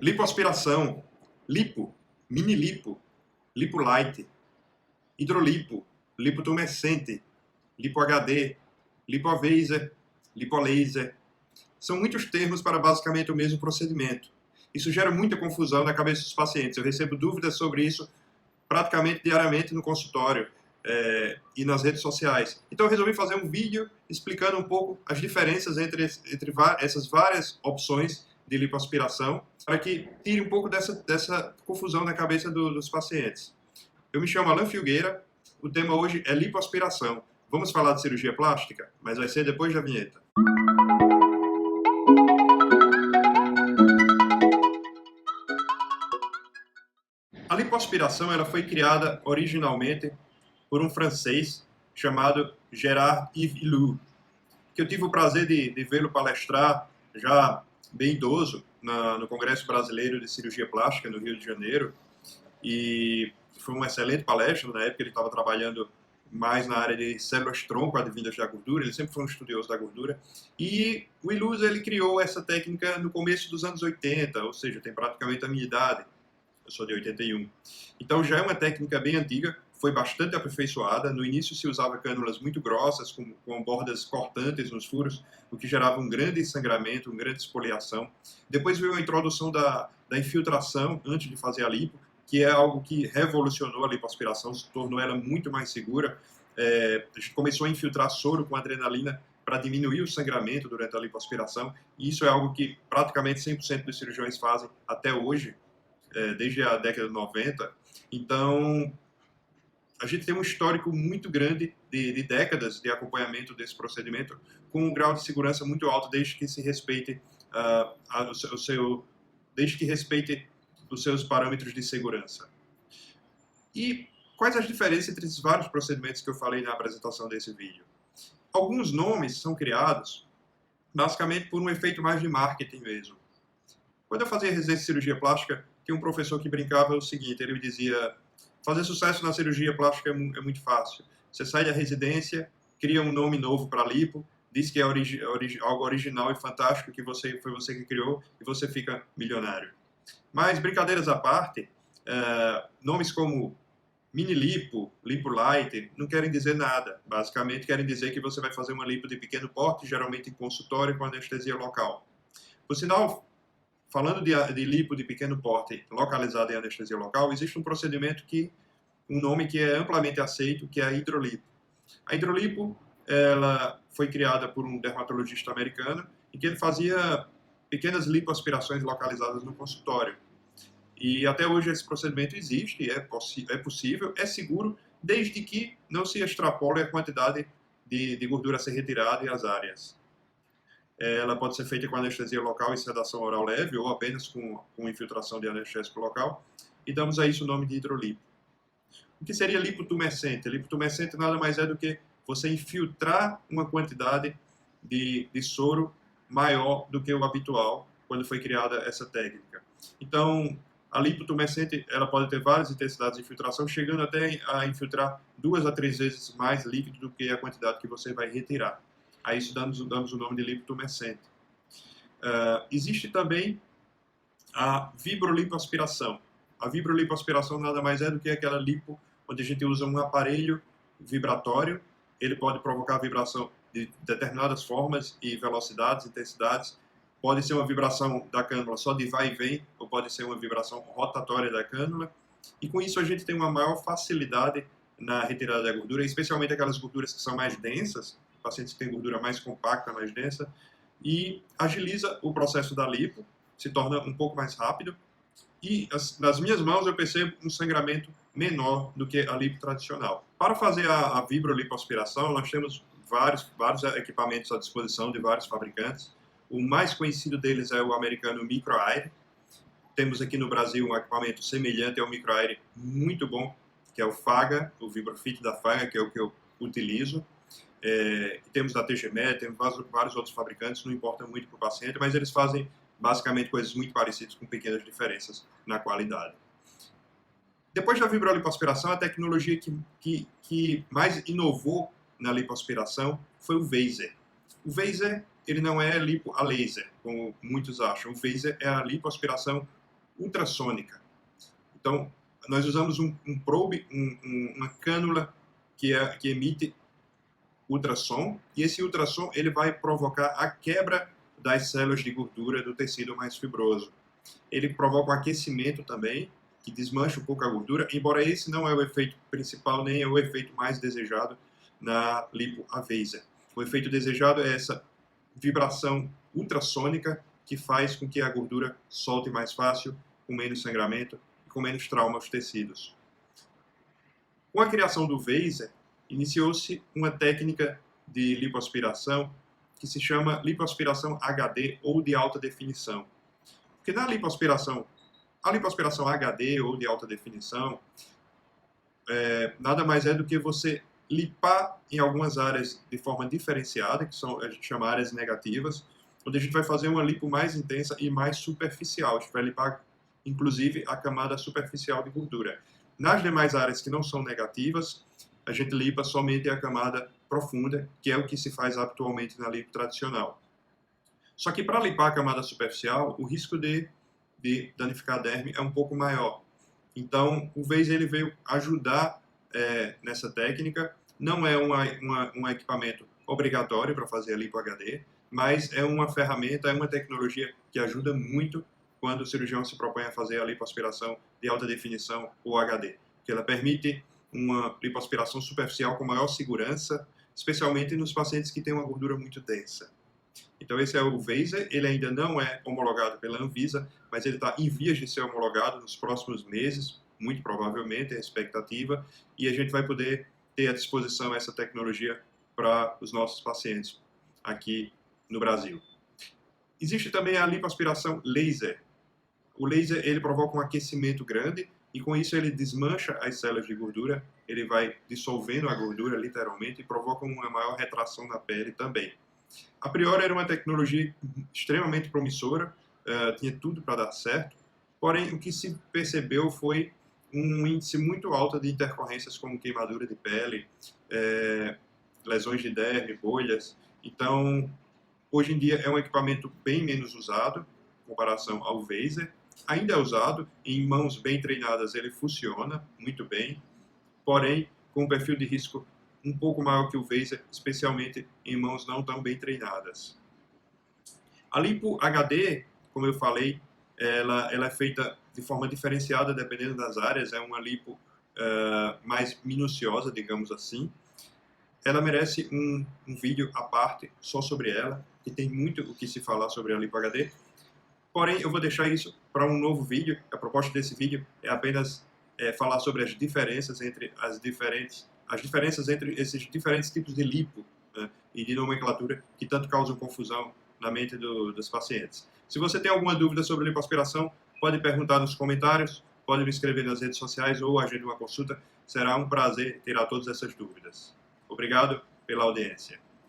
Lipoaspiração, lipo, mini lipo, lipo light, hidrolipo, lipotumescente, lipo HD, lipoavaser, lipolaser. São muitos termos para basicamente o mesmo procedimento. Isso gera muita confusão na cabeça dos pacientes. Eu recebo dúvidas sobre isso praticamente diariamente no consultório e nas redes sociais. Então eu resolvi fazer um vídeo explicando um pouco as diferenças entre essas várias opções de lipoaspiração, para que tire um pouco dessa confusão na cabeça dos pacientes. Eu me chamo Alan Filgueira, o tema hoje é lipoaspiração. Vamos falar de cirurgia plástica, mas vai ser depois da vinheta. A lipoaspiração ela foi criada originalmente por um francês chamado Gérard Yves Illoux, que eu tive o prazer de vê-lo palestrar já bem idoso no Congresso Brasileiro de Cirurgia Plástica no Rio de Janeiro, e foi uma excelente palestra. Na época ele estava trabalhando mais na área de células-tronco advindas da gordura, ele sempre foi um estudioso da gordura, e o Illoux ele criou essa técnica no começo dos anos 80, ou seja, tem praticamente a minha idade. Eu sou de 81. Então já é uma técnica bem antiga, foi bastante aperfeiçoada. No início se usava cânulas muito grossas, com bordas cortantes nos furos, o que gerava um grande sangramento, uma grande esfoliação. Depois veio a introdução da infiltração antes de fazer a lipo, que é algo que revolucionou a lipoaspiração, se tornou ela muito mais segura. A gente começou a infiltrar soro com adrenalina para diminuir o sangramento durante a lipoaspiração, e isso é algo que praticamente 100% dos cirurgiões fazem até hoje, desde a década de 90. Então, a gente tem um histórico muito grande de décadas de acompanhamento desse procedimento, com um grau de segurança muito alto, desde que se respeite desde que respeite os seus parâmetros de segurança. E quais as diferenças entre esses vários procedimentos que eu falei na apresentação desse vídeo? Alguns nomes são criados basicamente por um efeito mais de marketing mesmo. Quando eu fazia residência de cirurgia plástica, tinha um professor que brincava o seguinte: ele me dizia, fazer sucesso na cirurgia plástica é muito fácil. Você sai da residência, cria um nome novo para lipo, diz que é algo original e fantástico, que foi você que criou, e você fica milionário. Mas, brincadeiras à parte, nomes como mini lipo, lipo light, não querem dizer nada. Basicamente querem dizer que você vai fazer uma lipo de pequeno porte, geralmente em consultório com anestesia local. Por sinal, falando de lipo de pequeno porte localizado em anestesia local, existe um nome que é amplamente aceito, que é a hidrolipo. A hidrolipo, ela foi criada por um dermatologista americano, em que ele fazia pequenas lipoaspirações localizadas no consultório. E até hoje esse procedimento existe, é possível, é seguro, desde que não se extrapole a quantidade de gordura a ser retirada e as áreas. Ela pode ser feita com anestesia local e sedação oral leve, ou apenas com infiltração de anestésico local, e damos a isso o nome de hidrolipo. O que seria lipotumescente? Lipotumescente nada mais é do que você infiltrar uma quantidade de soro maior do que o habitual, quando foi criada essa técnica. Então, a lipotumescente ela pode ter várias intensidades de infiltração, chegando até a infiltrar 2 a 3 vezes mais líquido do que a quantidade que você vai retirar. A isso damos o nome de lipotumescente. Existe também a vibrolipoaspiração. A vibrolipoaspiração nada mais é do que aquela lipo onde a gente usa um aparelho vibratório. Ele pode provocar vibração de determinadas formas e velocidades, intensidades. Pode ser uma vibração da cânula só de vai e vem, ou pode ser uma vibração rotatória da cânula. E com isso a gente tem uma maior facilidade na retirada da gordura, especialmente aquelas gorduras que são mais densas, pacientes que têm gordura mais compacta, mais densa, e agiliza o processo da lipo, se torna um pouco mais rápido, e nas minhas mãos eu percebo um sangramento menor do que a lipo tradicional. Para fazer a vibrolipoaspiração, nós temos vários equipamentos à disposição de vários fabricantes. O mais conhecido deles é o americano Microair. Temos aqui no Brasil um equipamento semelhante ao Microair, muito bom, que é o Faga, o Vibrofit da Faga, que é o que eu utilizo. Temos da TGMed, temos vários outros fabricantes, não importa muito para o paciente, mas eles fazem basicamente coisas muito parecidas, com pequenas diferenças na qualidade. Depois da vibrolipoaspiração, a tecnologia que mais inovou na lipoaspiração foi o Vaser. O Vaser, ele não é lipo a laser, como muitos acham. O Vaser é a lipoaspiração ultrassônica. Então, nós usamos um probe, uma cânula que emite ultrassom, e esse ultrassom ele vai provocar a quebra das células de gordura do tecido mais fibroso. Ele provoca um aquecimento também, que desmancha um pouco a gordura, embora esse não é o efeito principal, nem é o efeito mais desejado na lipoavesia. O efeito desejado é essa vibração ultrassônica que faz com que a gordura solte mais fácil, com menos sangramento e com menos trauma aos tecidos. Com a criação do Weiser, iniciou-se uma técnica de lipoaspiração que se chama lipoaspiração HD ou de alta definição. Porque na lipoaspiração, a lipoaspiração HD ou de alta definição nada mais é do que você lipar em algumas áreas de forma diferenciada, que a gente chama áreas negativas, onde a gente vai fazer uma lipo mais intensa e mais superficial. A gente vai lipar, inclusive, a camada superficial de gordura. Nas demais áreas que não são negativas, a gente lipa somente a camada profunda, que é o que se faz atualmente na lipo tradicional. Só que para limpar a camada superficial, o risco de danificar a derme é um pouco maior. Então, o Weiser ele veio ajudar nessa técnica. Não é um equipamento obrigatório para fazer a lipo HD, mas é uma ferramenta, é uma tecnologia que ajuda muito quando o cirurgião se propõe a fazer a lipoaspiração de alta definição ou HD, que ela permite uma lipoaspiração superficial com maior segurança, especialmente nos pacientes que têm uma gordura muito densa. Então esse é o Weiser, ele ainda não é homologado pela Anvisa, mas ele está em vias de ser homologado nos próximos meses, muito provavelmente, é a expectativa, e a gente vai poder ter à disposição essa tecnologia para os nossos pacientes aqui no Brasil. Existe também a lipoaspiração laser. O laser ele provoca um aquecimento grande e com isso ele desmancha as células de gordura, ele vai dissolvendo a gordura literalmente e provoca uma maior retração na pele também. A priori era uma tecnologia extremamente promissora, tinha tudo para dar certo, porém o que se percebeu foi um índice muito alto de intercorrências como queimadura de pele, lesões de derme, bolhas. Então, hoje em dia é um equipamento bem menos usado em comparação ao Weiser. Ainda é usado, em mãos bem treinadas ele funciona muito bem, porém com um perfil de risco um pouco maior que o Weiser, especialmente em mãos não tão bem treinadas. A lipo HD, como eu falei, ela é feita de forma diferenciada dependendo das áreas, é uma lipo mais minuciosa, digamos assim. Ela merece um vídeo à parte só sobre ela, que tem muito o que se falar sobre a lipo HD. Porém, eu vou deixar isso para um novo vídeo. A proposta desse vídeo é apenas falar sobre as diferenças entre esses diferentes tipos de lipo, né, e de nomenclatura que tanto causam confusão na mente dos pacientes. Se você tem alguma dúvida sobre lipoaspiração, pode perguntar nos comentários, pode me escrever nas redes sociais ou agende uma consulta. Será um prazer tirar todas essas dúvidas. Obrigado pela audiência.